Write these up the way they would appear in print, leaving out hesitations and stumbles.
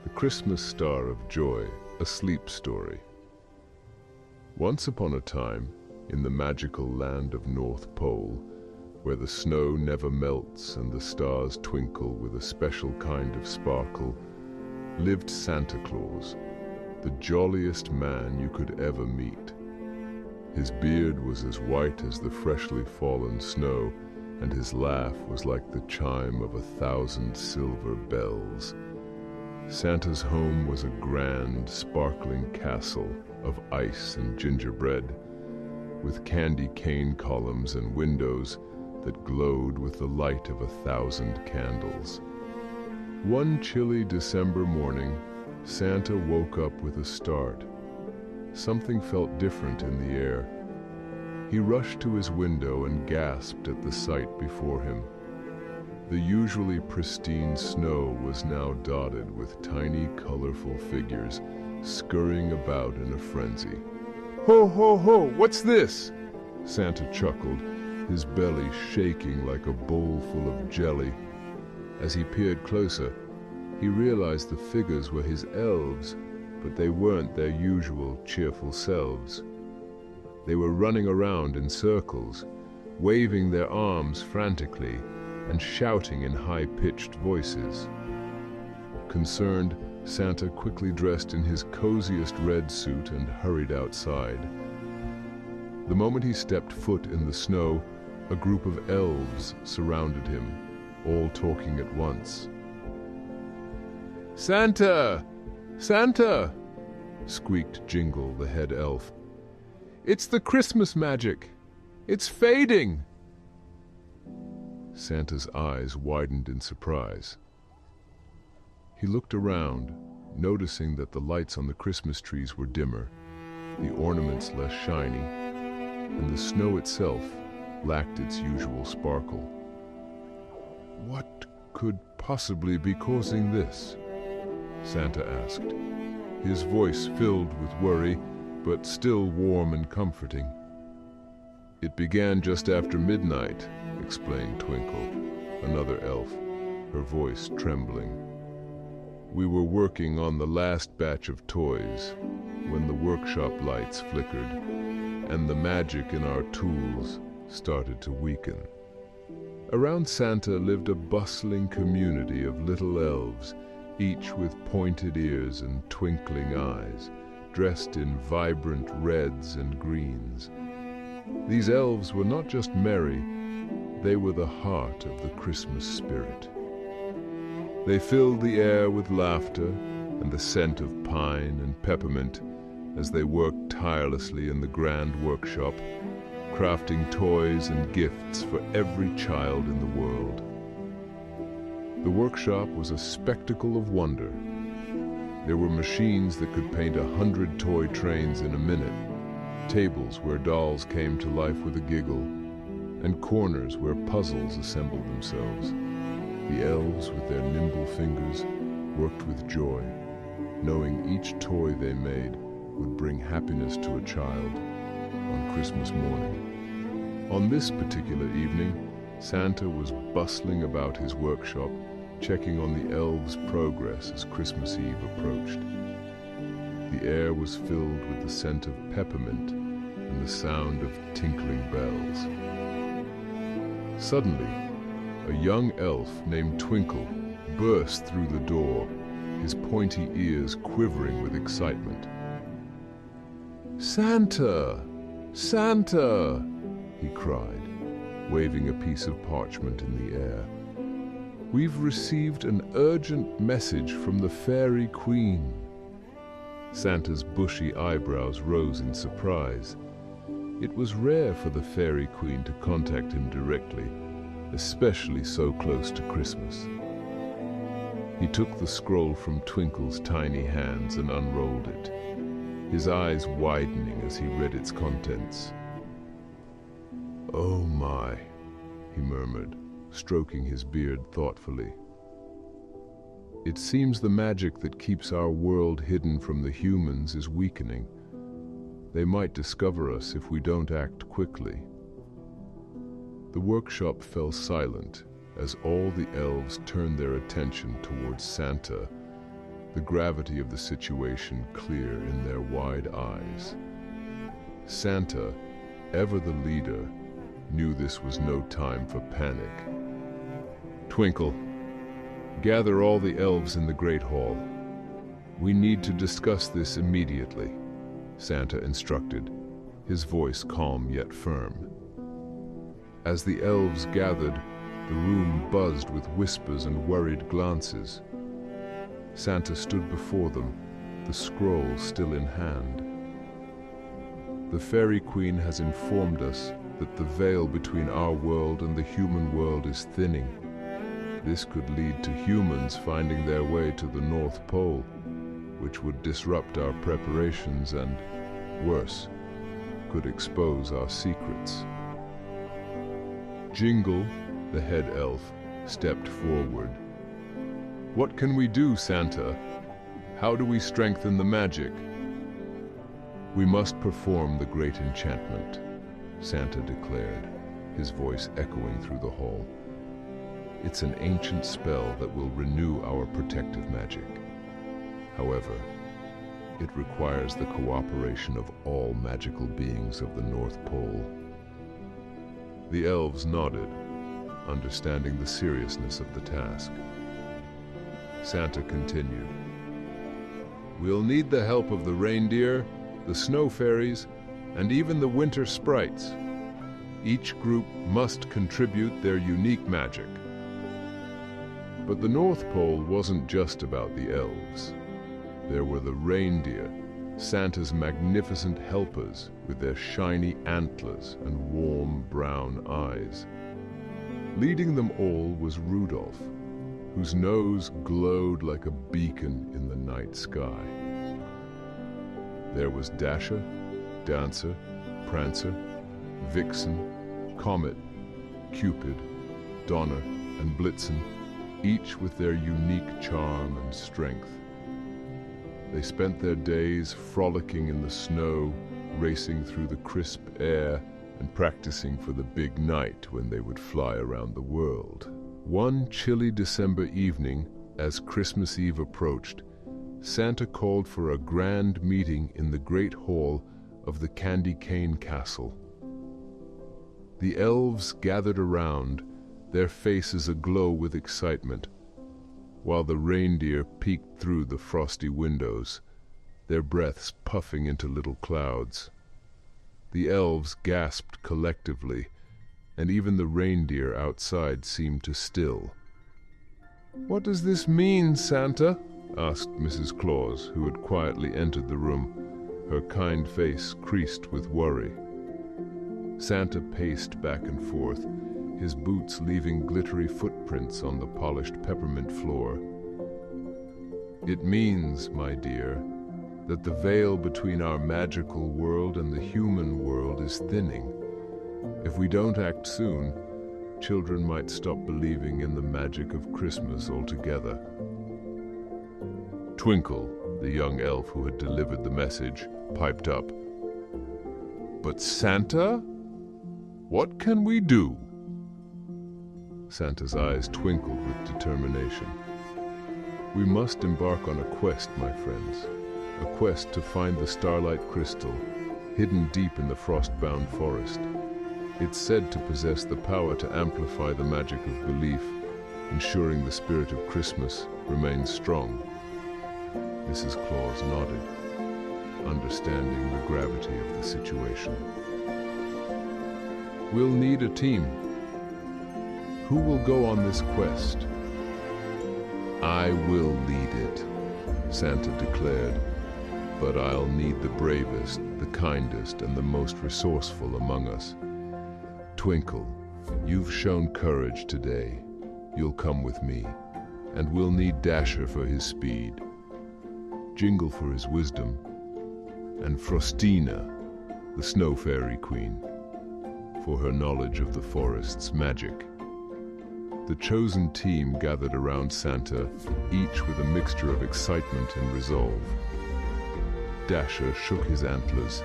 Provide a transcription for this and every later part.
The Christmas Star of Joy, a sleep story. Once upon a time, in the magical land of North Pole, where the snow never melts and the stars twinkle with a special kind of sparkle, lived Santa Claus, the jolliest man you could ever meet. His beard was as white as the freshly fallen snow, and his laugh was like the chime of 1,000 silver bells. Santa's home was a grand, sparkling castle of ice and gingerbread, with candy cane columns and windows that glowed with the light of 1,000 candles. One chilly December morning, Santa woke up with a start. Something felt different in the air. He rushed to his window and gasped at the sight before him. The usually pristine snow was now dotted with tiny, colorful figures scurrying about in a frenzy. "Ho, ho, ho! What's this?" Santa chuckled, his belly shaking like a bowl full of jelly. As he peered closer, he realized the figures were his elves, but they weren't their usual cheerful selves. They were running around in circles, waving their arms frantically, and shouting in high-pitched voices. Concerned, Santa quickly dressed in his coziest red suit and hurried outside. The moment he stepped foot in the snow, a group of elves surrounded him, all talking at once. "Santa! Santa!" squeaked Jingle, the head elf. "It's the Christmas magic! It's fading!" Santa's eyes widened in surprise. He looked around, noticing that the lights on the Christmas trees were dimmer, the ornaments less shiny, and the snow itself lacked its usual sparkle. "What could possibly be causing this?" Santa asked, his voice filled with worry, but still warm and comforting. "It began just after midnight," explained Twinkle, another elf, her voice trembling. "We were working on the last batch of toys when the workshop lights flickered and the magic in our tools started to weaken." Around Santa lived a bustling community of little elves, each with pointed ears and twinkling eyes, dressed in vibrant reds and greens. These elves were not just merry, they were the heart of the Christmas spirit. They filled the air with laughter and the scent of pine and peppermint as they worked tirelessly in the grand workshop, crafting toys and gifts for every child in the world. The workshop was a spectacle of wonder. There were machines that could paint 100 toy trains in a minute, tables where dolls came to life with a giggle, and corners where puzzles assembled themselves. The elves, with their nimble fingers, worked with joy, knowing each toy they made would bring happiness to a child on Christmas morning. On this particular evening, Santa was bustling about his workshop, checking on the elves' progress as Christmas Eve approached. The air was filled with the scent of peppermint and the sound of tinkling bells. Suddenly, a young elf named Twinkle burst through the door, his pointy ears quivering with excitement. "Santa! Santa!" he cried, waving a piece of parchment in the air. "We've received an urgent message from the Fairy Queen." Santa's bushy eyebrows rose in surprise. It was rare for the Fairy Queen to contact him directly, especially so close to Christmas. He took the scroll from Twinkle's tiny hands and unrolled it, his eyes widening as he read its contents. "Oh my," he murmured, stroking his beard thoughtfully. "It seems the magic that keeps our world hidden from the humans is weakening. They might discover us if we don't act quickly." The workshop fell silent as all the elves turned their attention towards Santa, the gravity of the situation clear in their wide eyes. Santa, ever the leader, knew this was no time for panic. Twinkle, gather all the elves in the Great Hall. We need to discuss this immediately, Santa instructed, his voice calm yet firm. As the elves gathered, the room buzzed with whispers and worried glances. Santa stood before them, the scroll still in hand. The Fairy Queen has informed us that the veil between our world and the human world is thinning. This could lead to humans finding their way to the North Pole, which would disrupt our preparations and, worse, could expose our secrets. Jingle, the head elf, stepped forward. What can we do, Santa? How do we strengthen the magic? We must perform the great enchantment, Santa declared, his voice echoing through the hall. It's an ancient spell that will renew our protective magic. However, it requires the cooperation of all magical beings of the North Pole. The elves nodded, understanding the seriousness of the task. Santa continued. We'll need the help of the reindeer, the snow fairies, and even the winter sprites. Each group must contribute their unique magic. But the North Pole wasn't just about the elves. There were the reindeer, Santa's magnificent helpers with their shiny antlers and warm brown eyes. Leading them all was Rudolph, whose nose glowed like a beacon in the night sky. There was Dasher, Dancer, Prancer, Vixen, Comet, Cupid, Donner, and Blitzen, each with their unique charm and strength. They spent their days frolicking in the snow, racing through the crisp air, and practicing for the big night when they would fly around the world. One chilly December evening, as Christmas Eve approached, Santa called for a grand meeting in the great hall of the Candy Cane Castle. The elves gathered around, their faces aglow with excitement, while the reindeer peeked through the frosty windows, their breaths puffing into little clouds. The elves gasped collectively, and even the reindeer outside seemed to still. "What does this mean, Santa?" asked Mrs. Claus, who had quietly entered the room, her kind face creased with worry. Santa paced back and forth, his boots leaving glittery footprints on the polished peppermint floor. "It means, my dear, that the veil between our magical world and the human world is thinning. If we don't act soon, children might stop believing in the magic of Christmas altogether." Twinkle, the young elf who had delivered the message, piped up. "But Santa, what can we do?" Santa's eyes twinkled with determination. "We must embark on a quest, my friends. A quest to find the starlight crystal, hidden deep in the frost-bound forest. It's said to possess the power to amplify the magic of belief, ensuring the spirit of Christmas remains strong." Mrs. Claus nodded, understanding the gravity of the situation. "We'll need a team. Who will go on this quest?" "I will lead it," Santa declared, "but I'll need the bravest, the kindest, and the most resourceful among us. Twinkle, you've shown courage today. You'll come with me, and we'll need Dasher for his speed, Jingle for his wisdom, and Frostina, the Snow Fairy Queen, for her knowledge of the forest's magic." The chosen team gathered around Santa, each with a mixture of excitement and resolve. Dasher shook his antlers,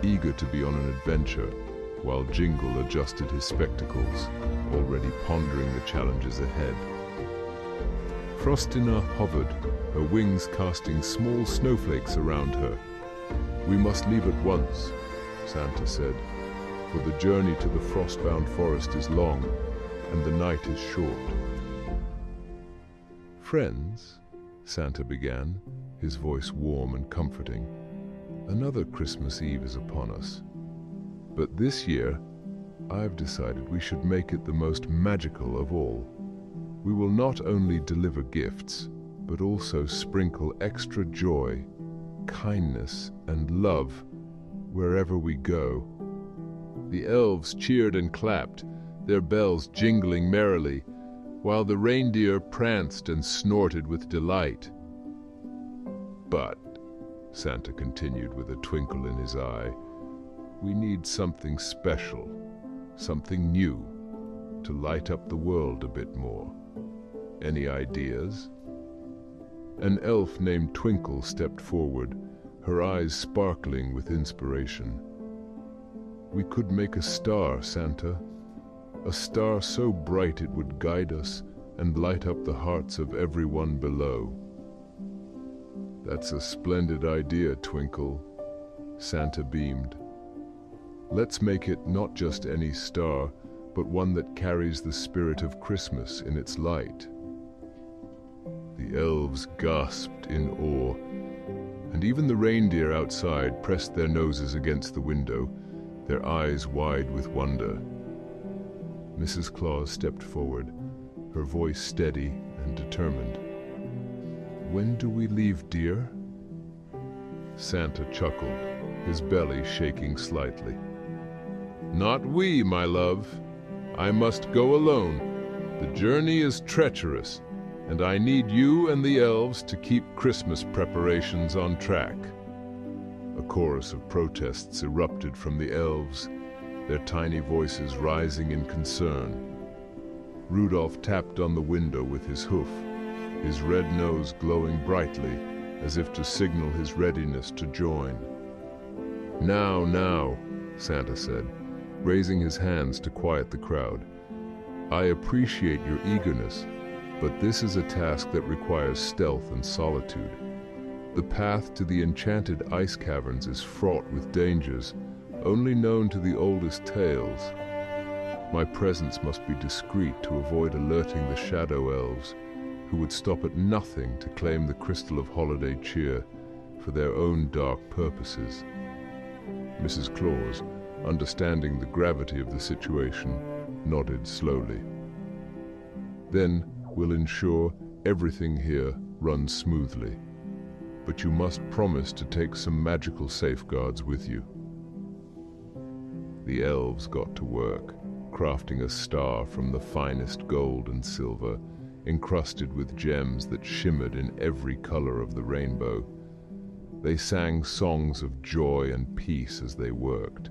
eager to be on an adventure, while Jingle adjusted his spectacles, already pondering the challenges ahead. Frostina hovered, her wings casting small snowflakes around her. "We must leave at once," Santa said, "for the journey to the frost-bound forest is long, and the night is short." "Friends," Santa began, his voice warm and comforting, "another Christmas Eve is upon us. But this year, I've decided we should make it the most magical of all. We will not only deliver gifts, but also sprinkle extra joy, kindness, and love wherever we go." The elves cheered and clapped, their bells jingling merrily, while the reindeer pranced and snorted with delight. "But," Santa continued with a twinkle in his eye, "we need something special, something new, to light up the world a bit more. Any ideas?" An elf named Twinkle stepped forward, her eyes sparkling with inspiration. "We could make a star, Santa. A star so bright it would guide us and light up the hearts of everyone below." "That's a splendid idea, Twinkle," Santa beamed. "Let's make it not just any star, but one that carries the spirit of Christmas in its light." The elves gasped in awe, and even the reindeer outside pressed their noses against the window, their eyes wide with wonder. Mrs. Claus stepped forward, her voice steady and determined. "When do we leave, dear?" Santa chuckled, his belly shaking slightly. "Not we, my love. I must go alone. The journey is treacherous, and I need you and the elves to keep Christmas preparations on track." A chorus of protests erupted from the elves, their tiny voices rising in concern. Rudolph tapped on the window with his hoof, his red nose glowing brightly, as if to signal his readiness to join. "Now, now," Santa said, raising his hands to quiet the crowd. "I appreciate your eagerness, but this is a task that requires stealth and solitude. The path to the enchanted ice caverns is fraught with dangers, only known to the oldest tales. My presence must be discreet to avoid alerting the shadow elves, who would stop at nothing to claim the crystal of holiday cheer for their own dark purposes." Mrs. Claus, understanding the gravity of the situation, nodded slowly. "Then we'll ensure everything here runs smoothly. But you must promise to take some magical safeguards with you." The elves got to work, crafting a star from the finest gold and silver, encrusted with gems that shimmered in every color of the rainbow. They sang songs of joy and peace as they worked,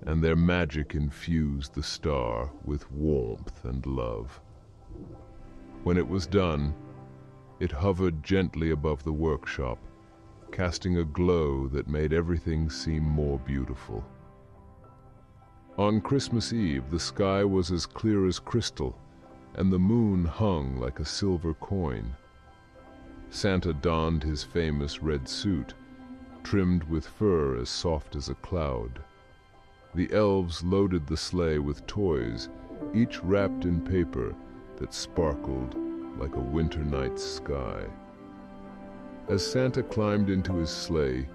and their magic infused the star with warmth and love. When it was done, it hovered gently above the workshop, casting a glow that made everything seem more beautiful. On Christmas Eve, the sky was as clear as crystal, and the moon hung like a silver coin. Santa donned his famous red suit, trimmed with fur as soft as a cloud. The elves loaded the sleigh with toys, each wrapped in paper that sparkled like a winter night's sky. As Santa climbed into his sleigh,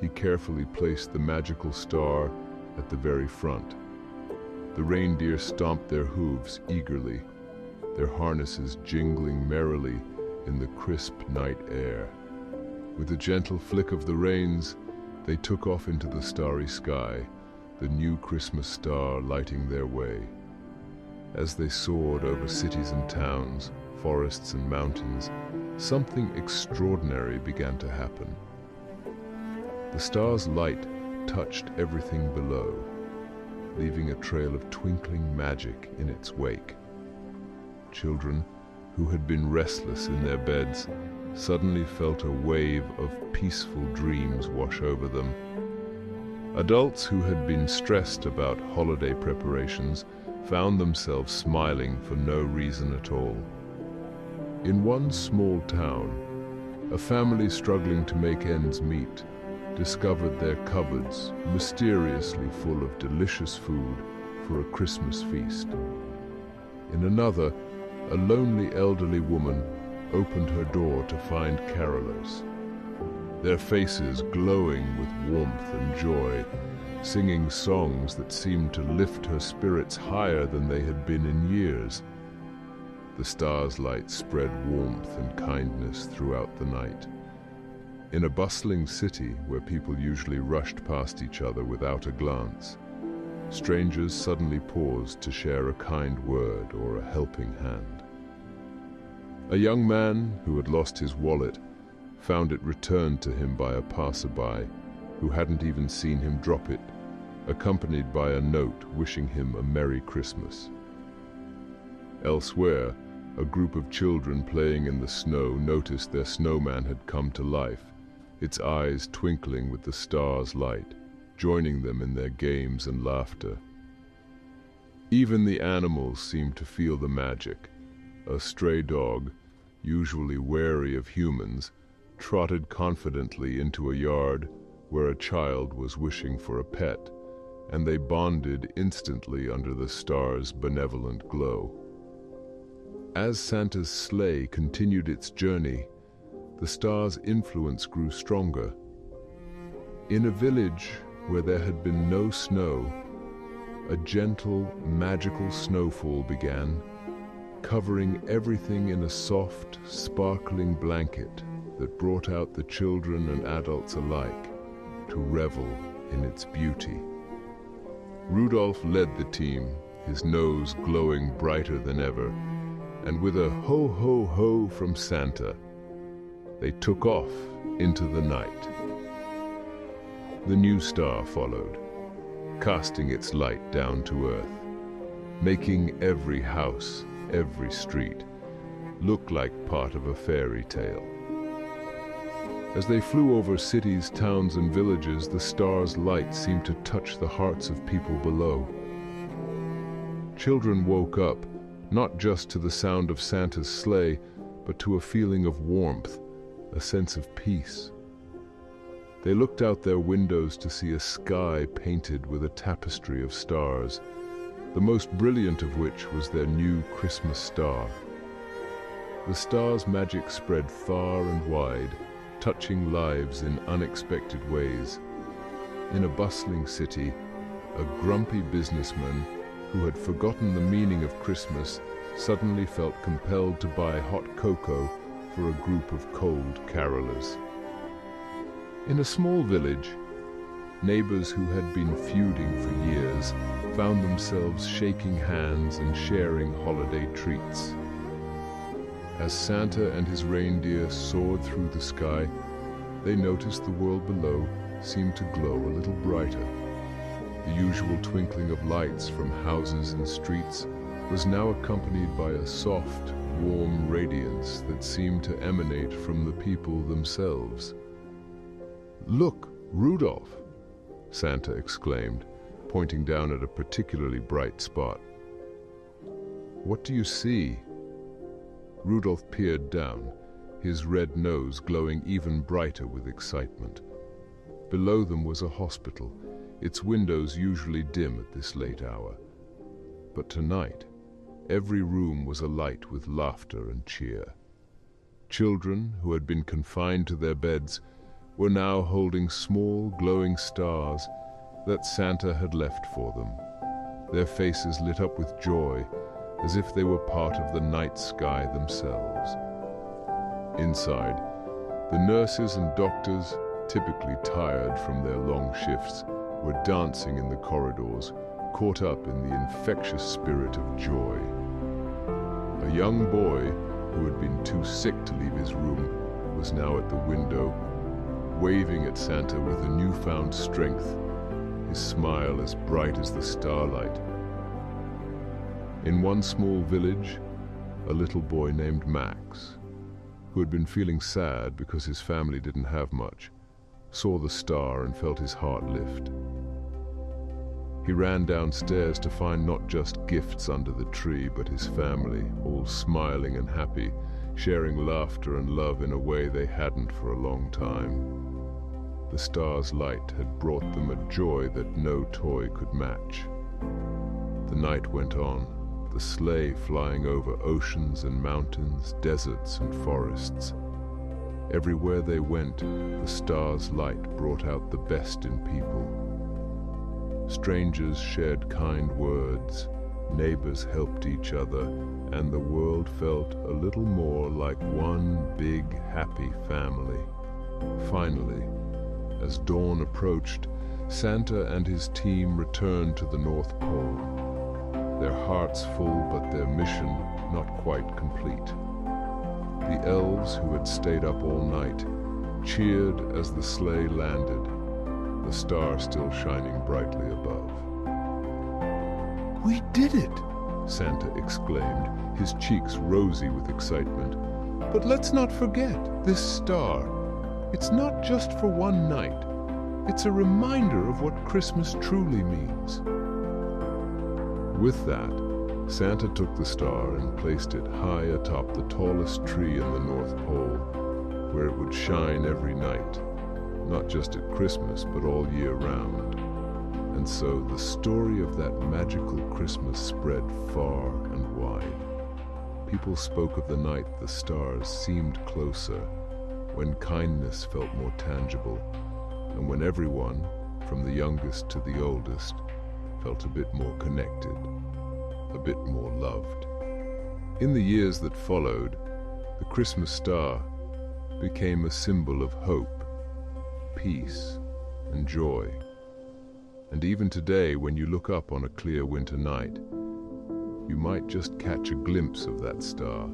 he carefully placed the magical star at the very front. The reindeer stomped their hooves eagerly, their harnesses jingling merrily in the crisp night air. With a gentle flick of the reins, they took off into the starry sky, the new Christmas star lighting their way. As they soared over cities and towns, forests and mountains, something extraordinary began to happen. The star's light touched everything below, leaving a trail of twinkling magic in its wake. Children, who had been restless in their beds, suddenly felt a wave of peaceful dreams wash over them. Adults who had been stressed about holiday preparations found themselves smiling for no reason at all. In one small town, A family struggling to make ends meet discovered their cupboards mysteriously full of delicious food for a Christmas feast. In another, a lonely elderly woman opened her door to find carolers, their faces glowing with warmth and joy, singing songs that seemed to lift her spirits higher than they had been in years. The stars' light spread warmth and kindness throughout the night. In a bustling city where people usually rushed past each other without a glance, strangers suddenly paused to share a kind word or a helping hand. A young man who had lost his wallet found it returned to him by a passerby who hadn't even seen him drop it, accompanied by a note wishing him a Merry Christmas. Elsewhere, a group of children playing in the snow noticed their snowman had come to life, its eyes twinkling with the stars' light, joining them in their games and laughter. Even the animals seemed to feel the magic. A stray dog, usually wary of humans, trotted confidently into a yard where a child was wishing for a pet, and they bonded instantly under the stars' benevolent glow. As Santa's sleigh continued its journey, the stars' influence grew stronger. In a village where there had been no snow, a gentle, magical snowfall began, covering everything in a soft, sparkling blanket that brought out the children and adults alike to revel in its beauty. Rudolph led the team, his nose glowing brighter than ever, and with a ho ho ho from Santa, they took off into the night. The new star followed, casting its light down to earth, making every house, every street, look like part of a fairy tale. As they flew over cities, towns, and villages, the star's light seemed to touch the hearts of people below. Children woke up, not just to the sound of Santa's sleigh, but to a feeling of warmth, a sense of peace. They looked out their windows to see a sky painted with a tapestry of stars, the most brilliant of which was their new Christmas star. The star's magic spread far and wide, touching lives in unexpected ways. In a bustling city, a grumpy businessman who had forgotten the meaning of Christmas suddenly felt compelled to buy hot cocoa for a group of cold carolers. In a small village, neighbors who had been feuding for years found themselves shaking hands and sharing holiday treats. As Santa and his reindeer soared through the sky, they noticed the world below seemed to glow a little brighter. The usual twinkling of lights from houses and streets was now accompanied by a soft, warm radiance that seemed to emanate from the people themselves. "Look, Rudolph!" Santa exclaimed, pointing down at a particularly bright spot. "What do you see?" Rudolph peered down, his red nose glowing even brighter with excitement. Below them was a hospital, its windows usually dim at this late hour. But tonight, every room was alight with laughter and cheer. Children who had been confined to their beds were now holding small, glowing stars that Santa had left for them, their faces lit up with joy as if they were part of the night sky themselves. Inside, the nurses and doctors, typically tired from their long shifts, were dancing in the corridors, caught up in the infectious spirit of joy. A young boy who had been too sick to leave his room was now at the window, waving at Santa with a newfound strength, his smile as bright as the starlight. In one small village, a little boy named Max, who had been feeling sad because his family didn't have much, saw the star and felt his heart lift. He ran downstairs to find not just gifts under the tree, but his family, all smiling and happy, sharing laughter and love in a way they hadn't for a long time. The star's light had brought them a joy that no toy could match. The night went on, the sleigh flying over oceans and mountains, deserts and forests. Everywhere they went, the star's light brought out the best in people. Strangers shared kind words, neighbors helped each other, and the world felt a little more like one big, happy family. Finally, as dawn approached, Santa and his team returned to the North Pole. Their hearts full, but their mission not quite complete. The elves, who had stayed up all night, cheered as the sleigh landed, the star still shining brightly above. "We did it!" Santa exclaimed, his cheeks rosy with excitement. "But let's not forget, this star. It's not just for one night. It's a reminder of what Christmas truly means." With that, Santa took the star and placed it high atop the tallest tree in the North Pole, where it would shine every night, not just at Christmas, but all year round. And so the story of that magical Christmas spread far and wide. People spoke of the night the stars seemed closer, when kindness felt more tangible, and when everyone, from the youngest to the oldest, felt a bit more connected, a bit more loved. In the years that followed, the Christmas star became a symbol of hope, peace, and joy. And even today, when you look up on a clear winter night, you might just catch a glimpse of that star,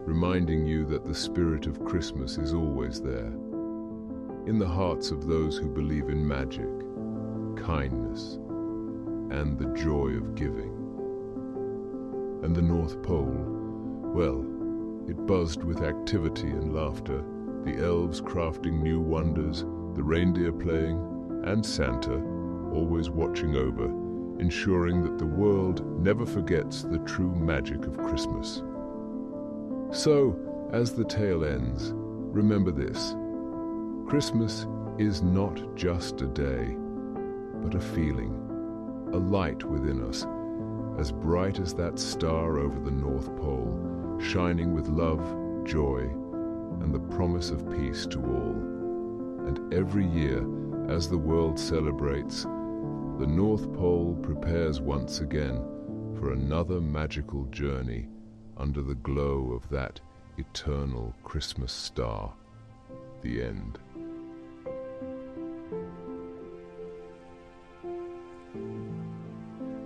reminding you that the spirit of Christmas is always there, in the hearts of those who believe in magic, kindness, and the joy of giving. And the North Pole, well, it buzzed with activity and laughter, the elves crafting new wonders, the reindeer playing, and Santa always watching over, ensuring that the world never forgets the true magic of Christmas. So, as the tale ends, remember this: Christmas is not just a day, but a feeling, a light within us, as bright as that star over the North Pole, shining with love, joy, and the promise of peace to all. And every year, as the world celebrates, the North Pole prepares once again for another magical journey under the glow of that eternal Christmas star. The end.